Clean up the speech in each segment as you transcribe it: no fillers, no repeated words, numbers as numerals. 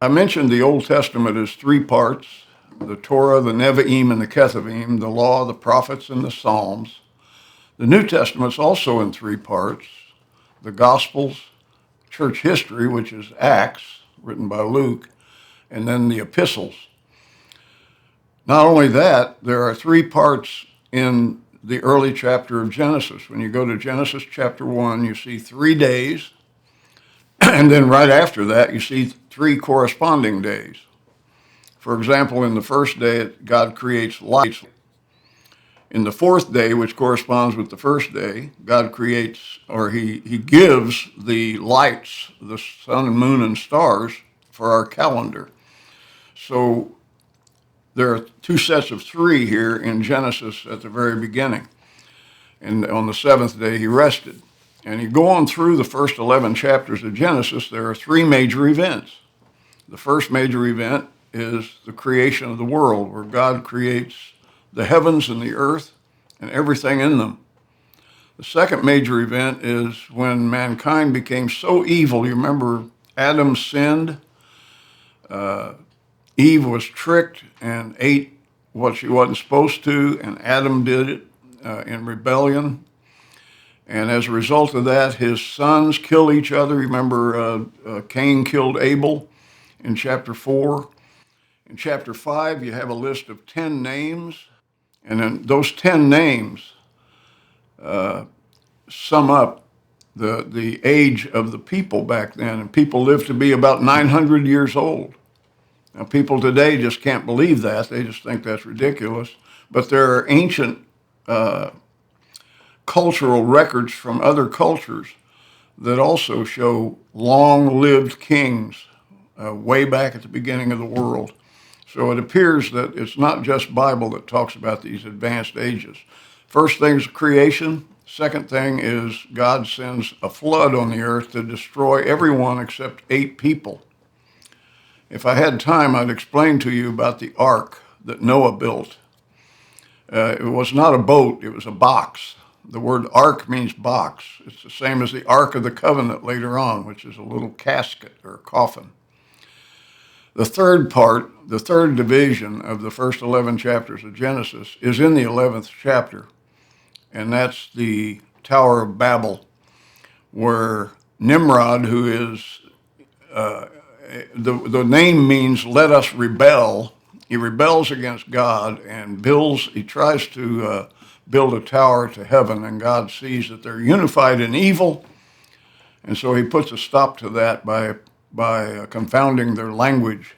I mentioned the Old Testament is three parts: the Torah, the Nevi'im, and the Ketuvim, the Law, the Prophets, and the Psalms. The New Testament's also in three parts: the Gospels, church history, which is Acts, written by Luke, and then the epistles. Not only that, there are three parts in the early chapter of Genesis. When you go to Genesis chapter 1, you see 3 days, and then right after that, you see three corresponding days. For example, in the first day, God creates light. In the fourth day, which corresponds with the first day, God creates, or he gives the lights, the sun and moon and stars, for our calendar. So there are two sets of three here in Genesis at the very beginning. And on the seventh day, he rested. And you go on through the first 11 chapters of Genesis, there are three major events. The first major event is the creation of the world, where God creates the heavens and the earth and everything in them. The second major event is when mankind became so evil. You remember Adam sinned, Eve was tricked and ate what she wasn't supposed to, and Adam did it in rebellion. And as a result of that, his sons kill each other. Remember, Cain killed Abel in chapter 4. In chapter 5, you have a list of 10 names. And then those 10 names sum up the age of the people back then. And people lived to be about 900 years old. Now, people today just can't believe that. They just think that's ridiculous. But there are ancient cultural records from other cultures that also show long-lived kings way back at the beginning of the world. So it appears that it's not just Bible that talks about these advanced ages. First thing is creation. Second thing is God sends a flood on the earth to destroy everyone except 8 people. If I had time, I'd explain to you about the ark that Noah built. It was not a boat, it was a box. The word ark means box. It's the same as the Ark of the Covenant later on, which is a little casket or coffin. The third part, the third division of the first 11 chapters of Genesis is in the 11th chapter, and that's the Tower of Babel, where Nimrod, who is, the name means let us rebel. He rebels against God and he tries to build a tower to heaven, and God sees that they're unified in evil, and so he puts a stop to that by confounding their language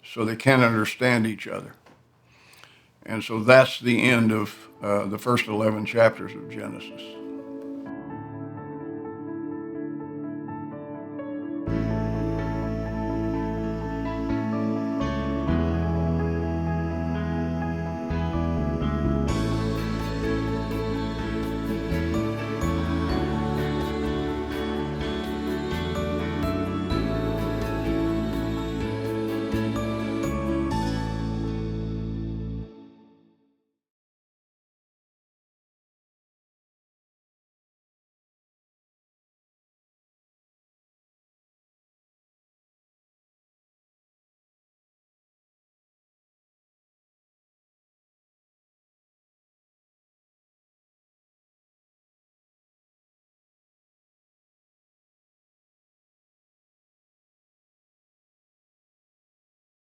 so they can't understand each other. And so that's the end of the first 11 chapters of Genesis.